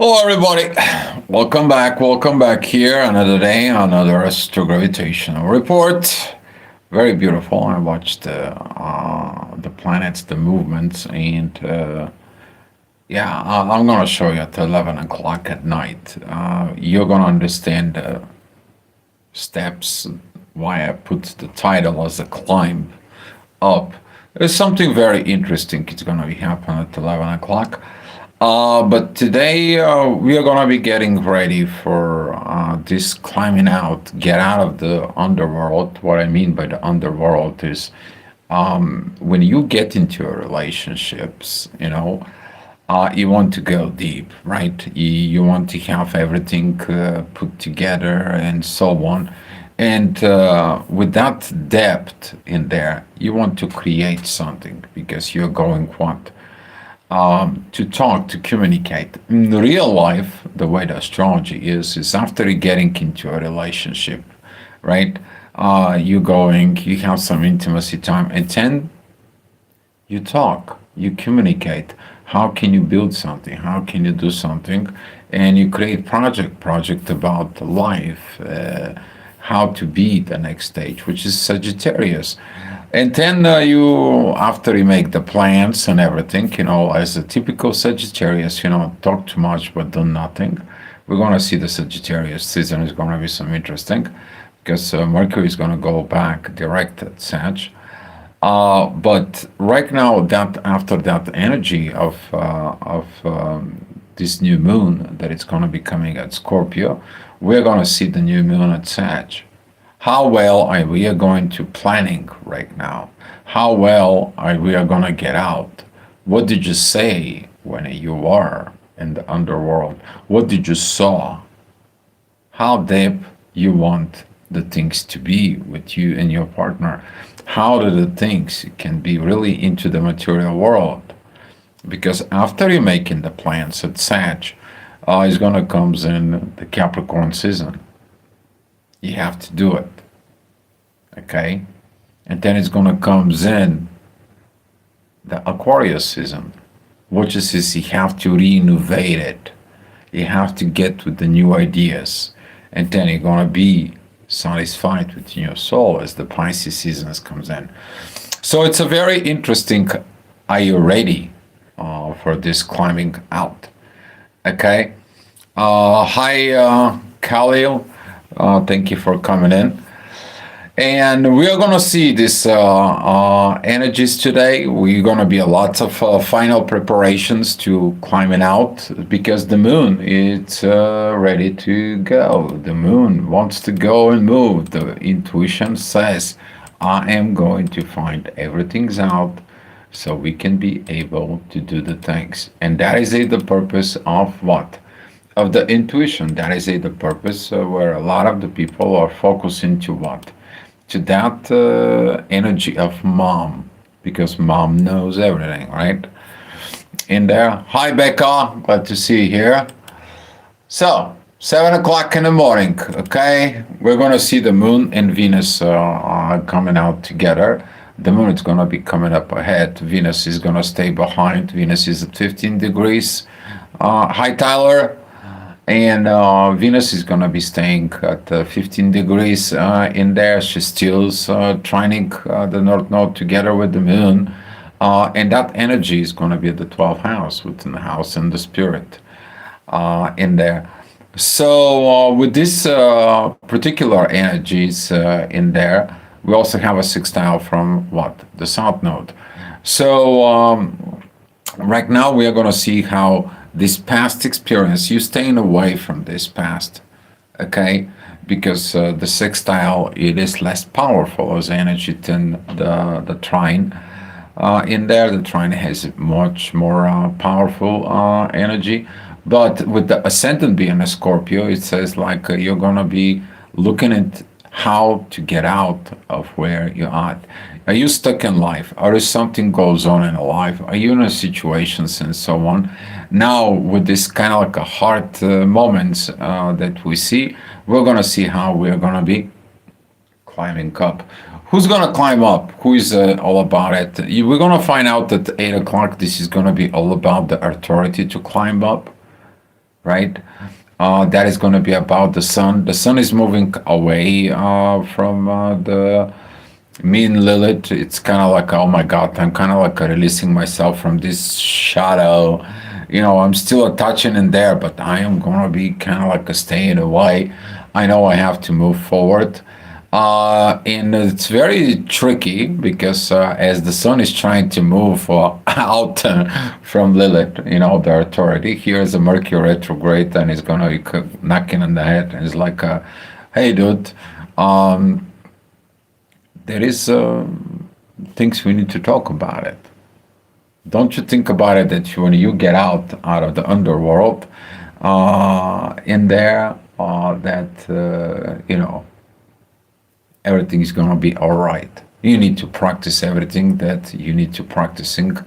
Hello, everybody. Welcome back. Welcome back here. Another day, another astrogravitational report. Very beautiful. I watched the planets, the movements, and yeah, I'm gonna show you at 11 o'clock at night. You're gonna understand the steps. Why I put the title as a climb up. There's something very interesting. It's gonna be happening at 11 o'clock. But today we are gonna be getting ready for this climbing out, get out of the underworld. What I mean by the underworld is when you get into relationships, you want to go deep, right? You want to have everything put together and so on. And with that depth in there, you want to create something because you're going what? To talk, to communicate. In real life, the way the astrology is after you getting into a relationship, right? You have some intimacy time, and then you talk, you communicate. How can you build something? How can you do something? And you create project about life, how to be the next stage, which is Sagittarius. And then after you make the plans and everything, as a typical Sagittarius, talk too much but do nothing. We're going to see the Sagittarius season is going to be some interesting because Mercury is going to go back direct at Sag. But right now, that after that energy of this new moon that it's going to be coming at Scorpio, we're going to see the new moon at Sag. How well are we going to planning right now? How well are we going to get out? What did you say when you were in the underworld? What did you saw? How deep you want the things to be with you and your partner? How do the things can be really into the material world? Because after you're making the plans at Sag, is going to comes in the Capricorn season. You have to do it. Okay? And then it's going to comes in the Aquarius season, which is you have to renovate it. You have to get with the new ideas. And then you're going to be satisfied with your soul as the Pisces season comes in. So it's a very interesting, are you ready for this climbing out? Okay? Hi, Khalil. Thank you for coming in. And we are going to see these energies today. We're going to be a lot of final preparations to climbing out because the moon is ready to go. The moon wants to go and move. The intuition says, I am going to find everything's out so we can be able to do the things. And that is the purpose of what? Of the intuition. That is the purpose where a lot of the people are focusing to what? To that energy of mom, because mom knows everything, right? In there. Hi, Becca. Glad to see you here. So, 7 o'clock in the morning, okay? We're going to see the moon and Venus coming out together. The moon is going to be coming up ahead. Venus is going to stay behind. Venus is at 15 degrees. Hi, Tyler. And Venus is going to be staying at 15 degrees in there. She's still trining the North Node together with the Moon. And that energy is going to be at the 12th house, within the house and the spirit in there. So with these particular energies in there, we also have a sextile from what? The South Node. So right now we are going to see how this past experience, you staying away from this past, okay? Because the sextile, it is less powerful as energy than the trine. In there, the trine has much more powerful energy. But with the ascendant being a Scorpio, it says like you're going to be looking at how to get out of where you're at. Are you stuck in life? Or is something goes on in life? Are you in a situations and so on? Now, with this kind of like a hard moments that we see, we're going to see how we're going to be climbing up. Who's going to climb up? Who is all about it? We're going to find out at 8 o'clock. This is going to be all about the authority to climb up. right? That is going to be about the sun. The sun is moving away from the mean Lilith. It's kind of like, oh my God, I'm kind of like releasing myself from this shadow. I'm still attaching in there, but I am going to be kind of like a staying away. I know I have to move forward. And it's very tricky because as the sun is trying to move out from Lilith, the authority, here's a Mercury retrograde and it's going to be knocking on the head. And it's like, hey, dude, um, there is things we need to talk about it. Don't you think about it that when you get out of the underworld, in there, that everything is going to be all right. You need to practice everything that you need to practicing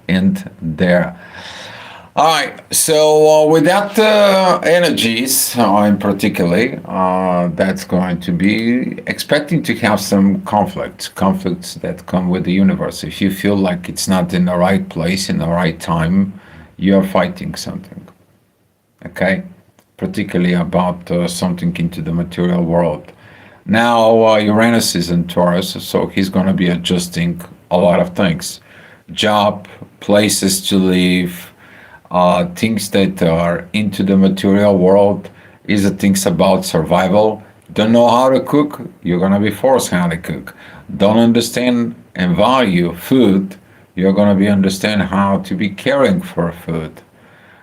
in there. All right. So with that energies, in particular, that's going to be expecting to have some conflicts that come with the universe. If you feel like it's not in the right place in the right time, you are fighting something. Okay, particularly about something into the material world. Now, Uranus is in Taurus, so he's going to be adjusting a lot of things: job, places to live, things that are into the material world. Is it things about survival? Don't know how to cook? You're going to be forced how to cook. Don't understand and value food? You're going to be understand how to be caring for food.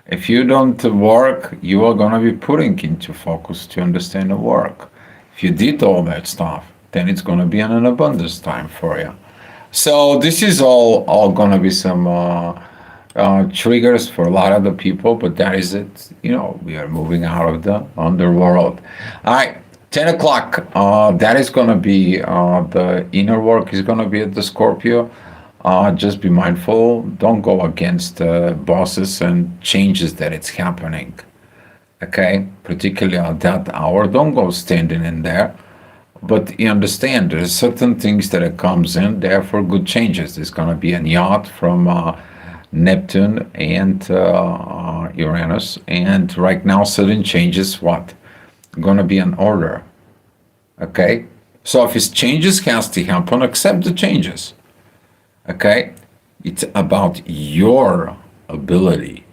If you don't work, you are going to be putting into focus to understand the work. If you did all that stuff, then it's going to be an abundance time for you. So this is all going to be some triggers for a lot of the people, but that is it. We are moving out of the underworld. All right, 10 o'clock. That is going to be the inner work is going to be at the Scorpio. Just be mindful. Don't go against bosses and changes that it's happening. Okay, particularly at that hour. Don't go standing in there. But you understand, there's certain things that it comes in there for good changes. There's going to be a yacht from Neptune and Uranus. And right now, certain changes, what? Going to be an order. Okay? So if it's changes has to happen, accept the changes. Okay? It's about your ability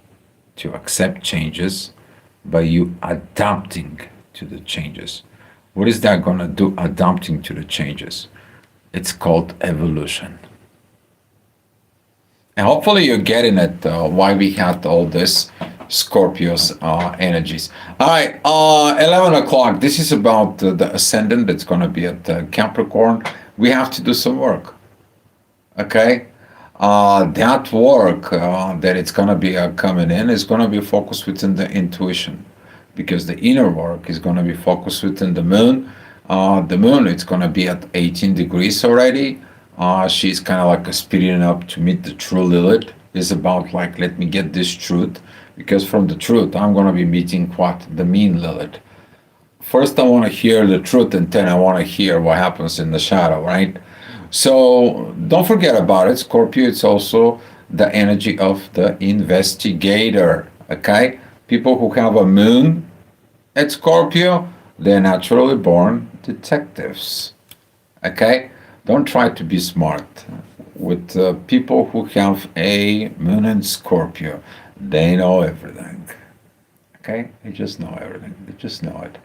to accept changes by you adapting to the changes. What is that going to do, adapting to the changes? It's called evolution. And hopefully you're getting it, why we had all this Scorpio's energies. All right, 11 o'clock. This is about the ascendant that's going to be at Capricorn. We have to do some work. Okay? That work that it's going to be coming in is going to be focused within the intuition, because the inner work is going to be focused within the moon. The moon, it's going to be at 18 degrees already. She's kind of like speeding up to meet the true Lilith. It's about like, let me get this truth, because from the truth, I'm going to be meeting what? The mean Lilith. First, I want to hear the truth, and then I want to hear what happens in the shadow, right? So don't forget about it. Scorpio, it's also the energy of the investigator, okay? People who have a moon at Scorpio, they're naturally born detectives, okay? Don't try to be smart. With people who have a moon in Scorpio, they know everything. Okay, they just know everything. They just know it.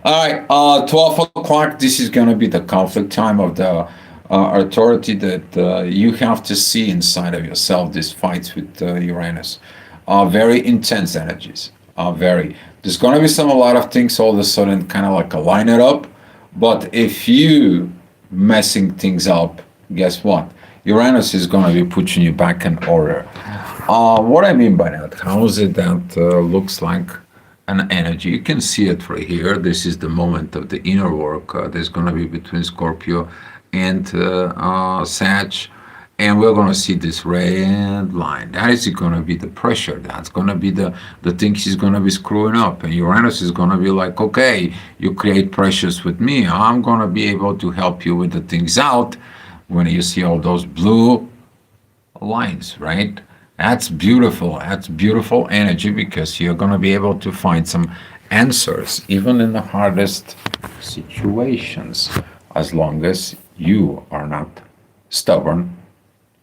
All right, 12 o'clock. This is going to be the conflict time of the authority that you have to see inside of yourself. These fights with Uranus are very intense energies. Very. There's going to be a lot of things all of a sudden kind of like align it up. But if you messing things up, guess what? Uranus is going to be putting you back in order. What I mean by that, how is it that looks like an energy? You can see it right here. This is the moment of the inner work. There's going to be between Scorpio and Sag. And we're going to see this red line. That is going to be the pressure. That's going to be the thing she's going to be screwing up. And Uranus is going to be like, okay, you create pressures with me. I'm going to be able to help you with the things out. When you see all those blue lines, right? That's beautiful. That's beautiful energy because you're going to be able to find some answers, even in the hardest situations, as long as you are not stubborn,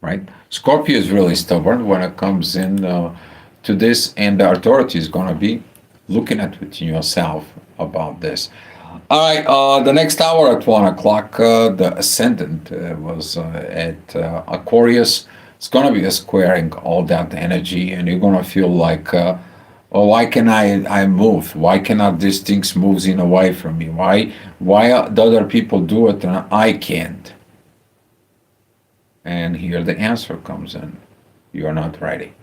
right? Scorpio is really stubborn when it comes in to this, and the authority is going to be looking at within yourself about this. All right, the next hour at 1 o'clock, the ascendant was at Aquarius. It's going to be a squaring all that energy, and you're going to feel like, well, why can I move? Why cannot these things move in away from me? Why do other people do it and I can't? And here the answer comes in. You're not ready.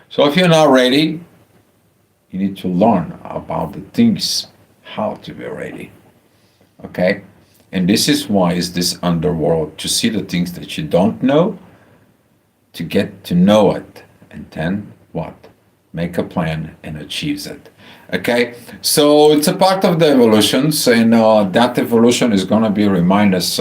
So if you're not ready, you need to learn about the things, how to be ready. Okay? And this is why is this underworld, to see the things that you don't know, to get to know it, and then what? Make a plan and achieves it. Okay? So it's a part of the evolutions, and that evolution is going to be remind us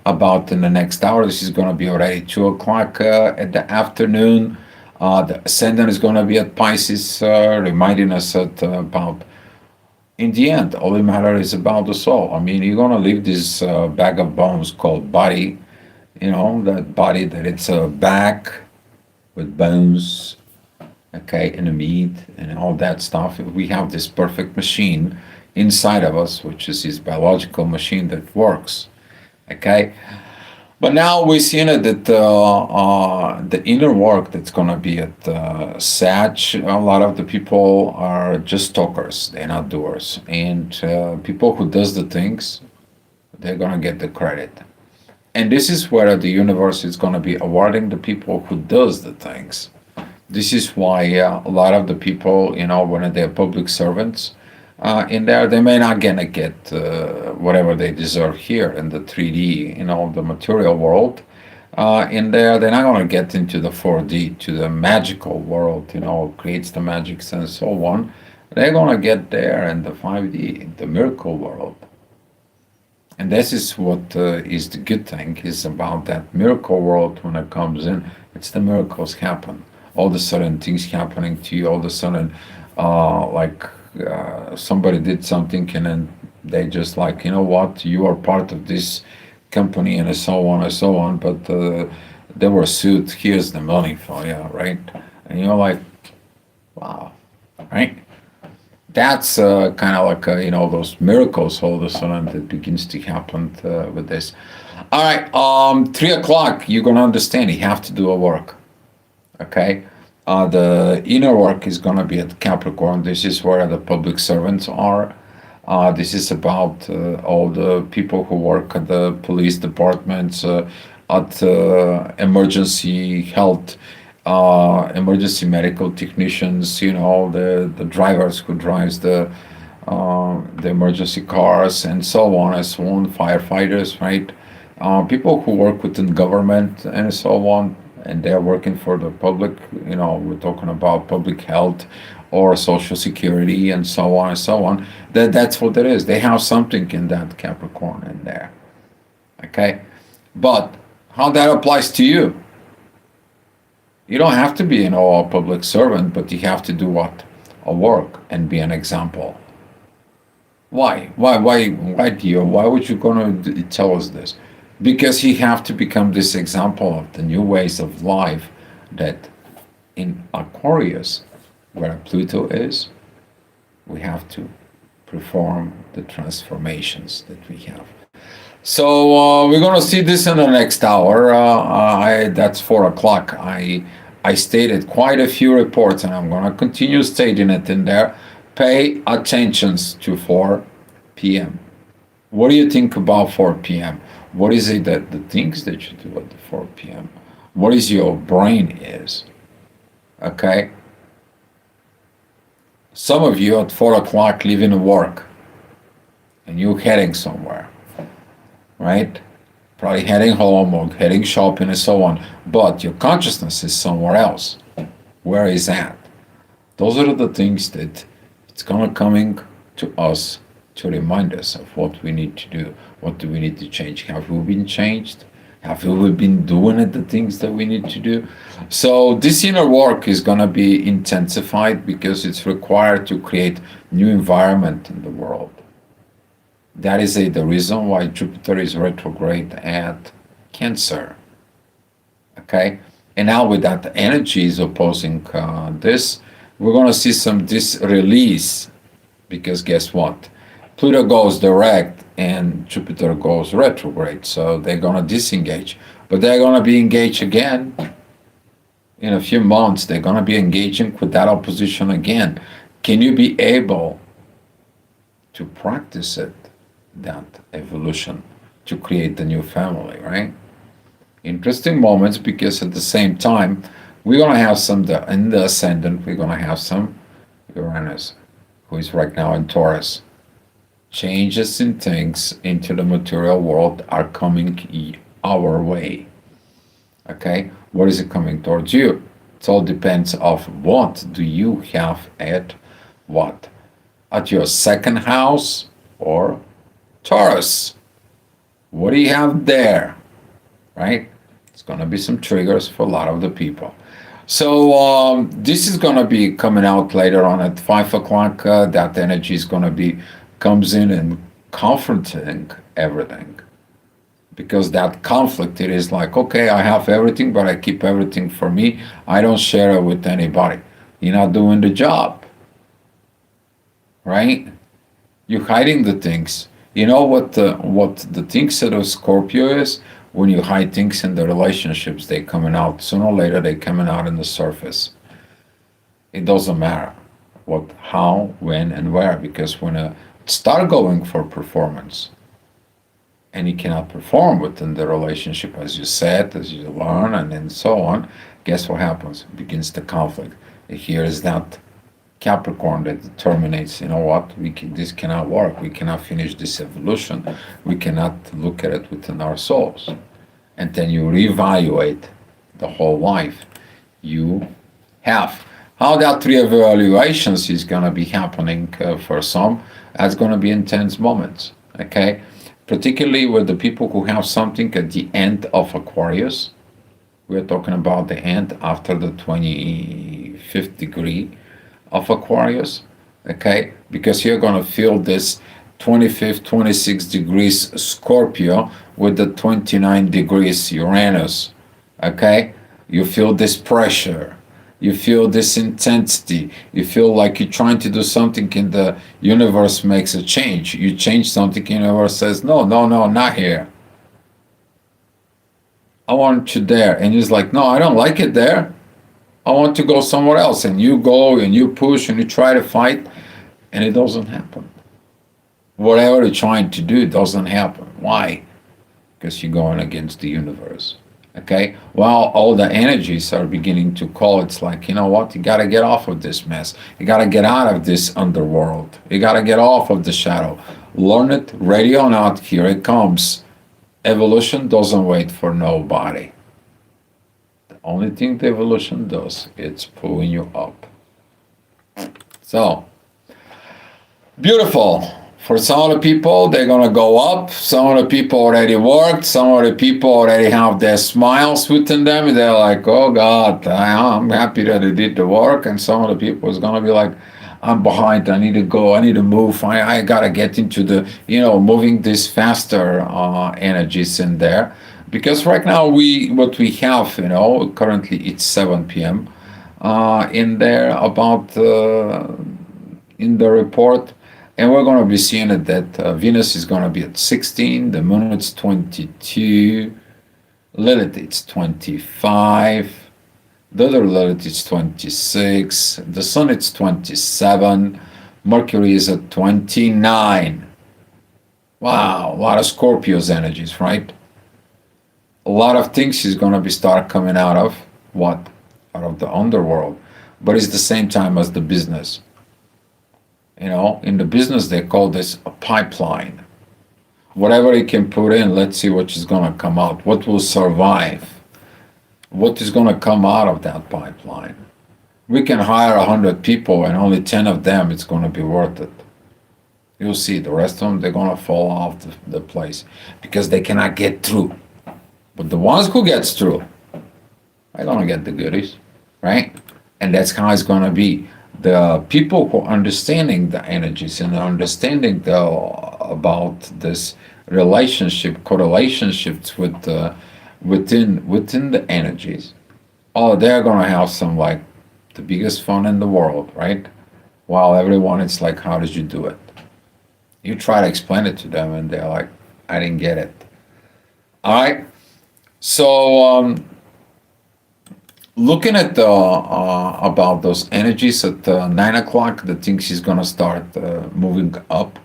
about in the next hour. This is going to be already 2 o'clock at the afternoon. The ascendant is going to be at Pisces, reminding us about in the end, all that matter is about the soul. I mean, you're gonna leave this bag of bones called body, that body that it's a bag with bones, okay, and the meat and all that stuff. We have this perfect machine inside of us, which is this biological machine that works, okay. But now we're seeing it that the inner work that's going to be at Sag, a lot of the people are just talkers, they're not doers. And people who does the things, they're going to get the credit. And this is where the universe is going to be awarding the people who does the things. This is why a lot of the people, when they're public servants, in there, they may not gonna get whatever they deserve here in the 3D, the material world. In there, they're not gonna get into the 4D, to the magical world, creates the magics and so on. They're gonna get there in the 5D, the miracle world. And this is what is the good thing is about that miracle world when it comes in. It's the miracles happen. All of a sudden, things happening to you. All of a sudden, like somebody did something, and then they just like, you know what, you are part of this company, and so on and so on. But they were sued. Here's the money for you, right? And you're like, wow, right? That's kind of like those miracles all of a sudden that begins to happen with this. All right, 3 o'clock. You're gonna understand. You have to do a work. Okay, the inner work is gonna be at Capricorn. This is where the public servants are. This is about all the people who work at the police departments, at emergency health, emergency medical technicians. The drivers who drives the emergency cars and so on and so on. Firefighters, right? People who work within government and so on, and they're working for the public. We're talking about public health or social security and so on and so on. That's what it is. They have something in that Capricorn in there. Okay, but how that applies to you? You don't have to be a public servant, but you have to do what? A work and be an example. Why? Why, dear? Why would you gonna tell us this? Because you have to become this example of the new ways of life that in Aquarius, where Pluto is, we have to perform the transformations that we have. So we're gonna see this in the next hour. That's 4 o'clock. I stated quite a few reports, and I'm gonna continue stating it in there. Pay attention to 4 p.m. What do you think about 4 p.m.? What is it that the things that you do at the 4 p.m.? What is your brain is? Okay. Some of you at 4 o'clock leaving work, and you're heading somewhere, right? Probably heading home or heading shopping and so on. But your consciousness is somewhere else. Where is that? Those are the things that it's gonna coming to us to remind us of what we need to do. What do we need to change? Have we been changed? Have we been doing it, the things that we need to do? So this inner work is going to be intensified because it's required to create new environment in the world. That is the reason why Jupiter is retrograde at Cancer. Okay, and now with that energy is opposing this, we're going to see some this release because guess what? Pluto goes direct and Jupiter goes retrograde, so they're going to disengage, but they're going to be engaged again in a few months. They're going to be engaging with that opposition again. Can you be able to practice it, that evolution, to create the new family, right? Interesting moments because at the same time, we're going to have some, in the ascendant, we're going to have some Uranus, who is right now in Taurus. Changes in things into the material world are coming our way. Okay, what is it coming towards you? It all depends of what do you have at what? At your second house or Taurus? What do you have there? Right? It's going to be some triggers for a lot of the people. So this is going to be coming out later on at 5 o'clock. That energy is going to be comes in and confronting everything, because that conflict, it is like, okay, I have everything, but I keep everything for me. I don't share it with anybody. You're not doing the job, right? You're hiding the things. You know what the things of Scorpio is? When you hide things in the relationships, they coming out sooner or later. They coming out in the surface. It doesn't matter what, how, when, and where, because when a start going for performance, and you cannot perform within the relationship as you said, as you learn, and then so on, guess what happens? It begins the conflict. Here is that Capricorn that terminates, you know what, this cannot work. We cannot finish this evolution. We cannot look at it within our souls. And then you reevaluate the whole life you have. How that reevaluations is going to be happening for some, that's going to be intense moments, okay? Particularly with the people who have something at the end of Aquarius. We're talking about the end after the 25th degree of Aquarius, okay? Because you're going to feel this 25th, 26 degrees Scorpio with the 29 degrees Uranus, okay? You feel this pressure. You feel this intensity. You feel like you're trying to do something and the universe makes a change. You change something, the universe says, no, no, no, not here. I want you there. And he's like, no, I don't like it there. I want to go somewhere else. And you go and you push and you try to fight, and it doesn't happen. Whatever you're trying to do doesn't happen. Why? Because you're going against the universe. Okay? Well, all the energies are beginning to call. It's like, you know what? You got to get off of this mess. You got to get out of this underworld. You got to get off of the shadow. Learn it, ready or not, here it comes. Evolution doesn't wait for nobody. The only thing the evolution does, it's pulling you up. So, beautiful. For some of the people, they're going to go up. Some of the people already worked. Some of the people already have their smiles within them. They're like, oh, God, I'm happy that I did the work. And some of the people is going to be like, I'm behind. I need to go. I need to move. I got to get into the, moving this faster energies in there. Because right now, what we have, currently it's 7 p.m. In there about in the report. And we're going to be seeing it that Venus is going to be at 16, the Moon it's 22, Lilith it's 25, the other Lilith it's 26, the Sun it's 27, Mercury is at 29. Wow, a lot of Scorpio's energies, right? A lot of things is going to be start coming out of what? Out of the underworld. But it's the same time as the business. In the business, they call this a pipeline. Whatever you can put in, let's see what is going to come out. What will survive? What is going to come out of that pipeline? We can hire 100 people and only 10 of them, it's going to be worth it. You'll see the rest of them, they're going to fall off the place because they cannot get through. But the ones who gets through are gonna get the goodies, right? And that's how it's gonna be. The people who are understanding the energies and understanding about this relationship, correlationships with within the energies. Oh, they're gonna have some like the biggest fun in the world, right? While everyone it's like, how did you do it? You try to explain it to them, and they're like, I didn't get it. All right. So looking at the about those energies at 9 o'clock, the things is gonna start moving up.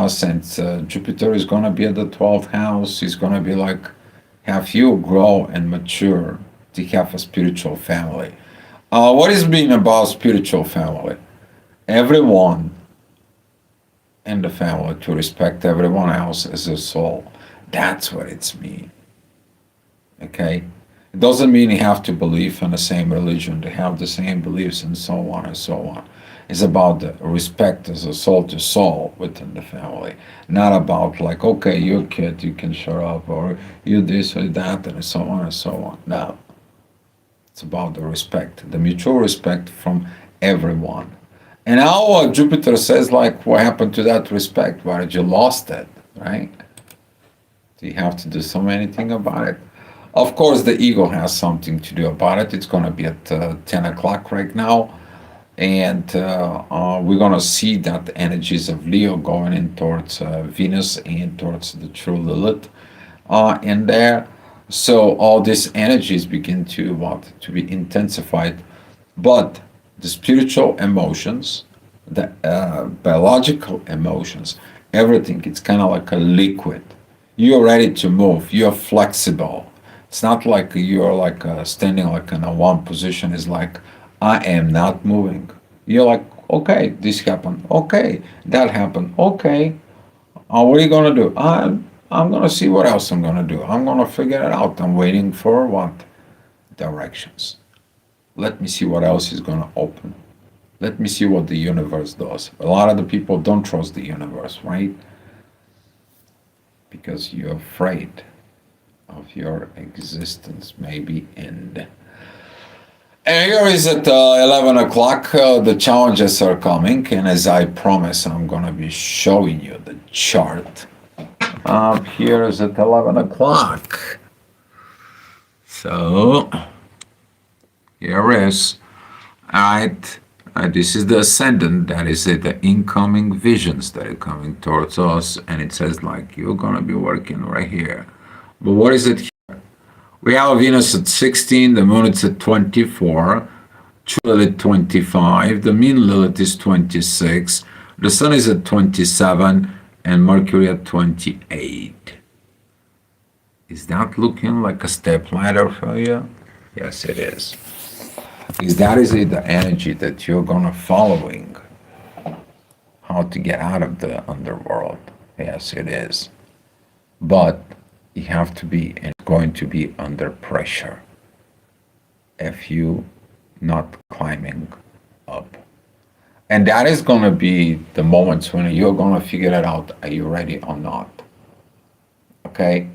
Since Jupiter is gonna be at the 12th house, he's gonna be like have you grow and mature to have a spiritual family. What is being about spiritual family? Everyone in the family to respect everyone else as a soul. That's what it's mean. Okay? It doesn't mean you have to believe in the same religion, to have the same beliefs, and so on and so on. It's about the respect as a soul to soul within the family, not about like, okay, you're a kid, you can shut up, or you this or that, and so on and so on. No, it's about the respect, the mutual respect from everyone. And now Jupiter says, like, what happened to that respect? Why did you lost it, right? Do you have to do so anything about it? Of course, the ego has something to do about it. It's going to be at 10 o'clock right now. And we're going to see that the energies of Leo going in towards Venus and towards the true Lilith in there. So all these energies begin to what to be intensified, but the spiritual emotions, the biological emotions, everything. It's kind of like a liquid. You're ready to move. You're flexible. It's not like you're like standing like in a one position. It's like I am not moving. You're like, okay, this happened. Okay, that happened. Okay, what are you gonna do? I'm gonna see what else I'm gonna do. I'm gonna figure it out. I'm waiting for what directions. Let me see what else is gonna open. Let me see what the universe does. A lot of the people don't trust the universe, right? Because you're afraid of your existence maybe end. And here is at 11 o'clock, the challenges are coming, and as I promise, I'm going to be showing you the chart. Here is at 11 o'clock. So, here is, alright, this is the ascendant, that is it, the incoming visions that are coming towards us, and it says like, you're going to be working right here. But what is it? We have Venus at 16, the Moon is at 24, True Lilith 25, the mean Lilith is 26, the Sun is at 27, and Mercury at 28. Is that looking like a step ladder for you? Yes, it is. Because that is the energy that you're gonna following. How to get out of the underworld. Yes, it is. But you have to be and going to be under pressure if you not climbing up. And that is going to be the moments when you're going to figure it out, are you ready or not? Okay?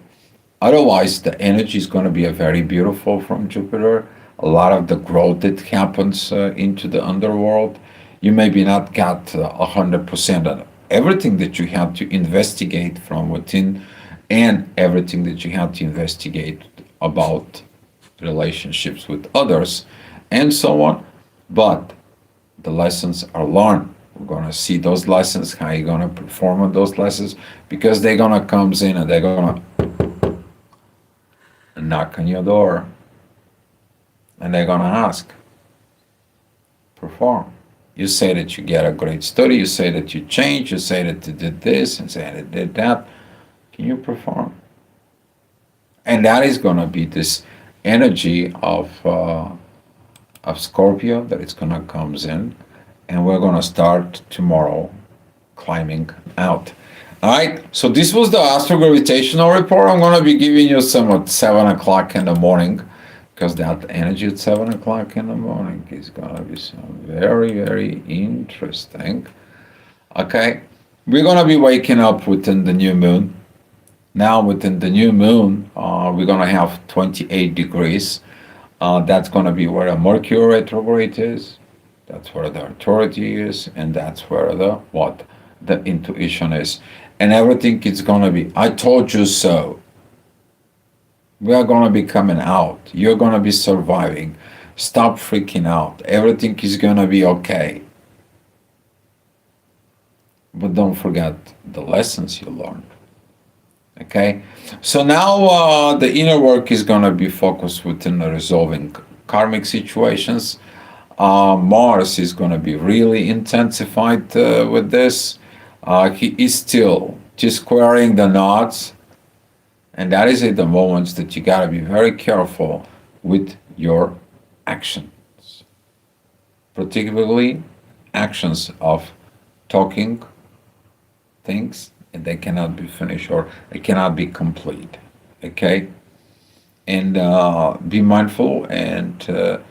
Otherwise, the energy is going to be a very beautiful from Jupiter. A lot of the growth that happens into the underworld, you maybe not got 100% of everything that you have to investigate from within, and everything that you have to investigate about relationships with others and so on. But the lessons are learned. We're going to see those lessons, how you're going to perform on those lessons, because they're going to come in and they're going to knock on your door and they're going to ask, perform. You say that you get a great study, you say that you changed, you say that you did this and say that you did that. Can you perform? And that is going to be this energy of Scorpio that it's going to comes in, and we're going to start tomorrow climbing out. All right. So this was the astrogravitational report. I'm going to be giving you some at 7 o'clock in the morning, because that energy at 7 o'clock in the morning is going to be some very, very interesting. Okay. We're going to be waking up within the new moon. Now within the new moon, we're gonna have 28 degrees. That's gonna be where the Mercury retrograde is. That's where the authority is, and that's where the what? The intuition is. And everything is gonna be, I told you so. We are gonna be coming out. You're gonna be surviving. Stop freaking out. Everything is gonna be okay. But don't forget the lessons you learned. Okay? So now the inner work is gonna be focused within the resolving karmic situations. Mars is going to be really intensified with this. He is still just squaring the knots, and that is at the moments that you got to be very careful with your actions, particularly actions of talking things and they cannot be finished or they cannot be complete. Okay, and be mindful and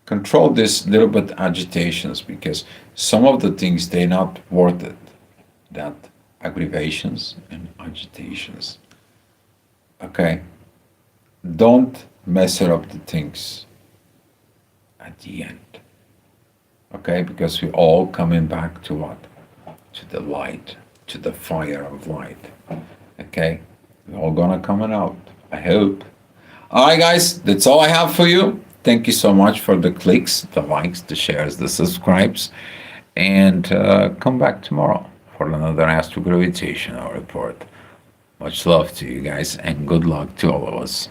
control this little bit agitations because some of the things they're not worth it. That aggravations and agitations. Okay, don't mess it up the things at the end. Okay, because we're all coming back to what? To the light, to the fire of light. Okay, we're all gonna coming out. I hope. All right, guys, that's all I have for you. Thank you so much for the clicks, the likes, the shares, the subscribes, and come back tomorrow for another Astro Gravitational report. Much love to you guys, and good luck to all of us.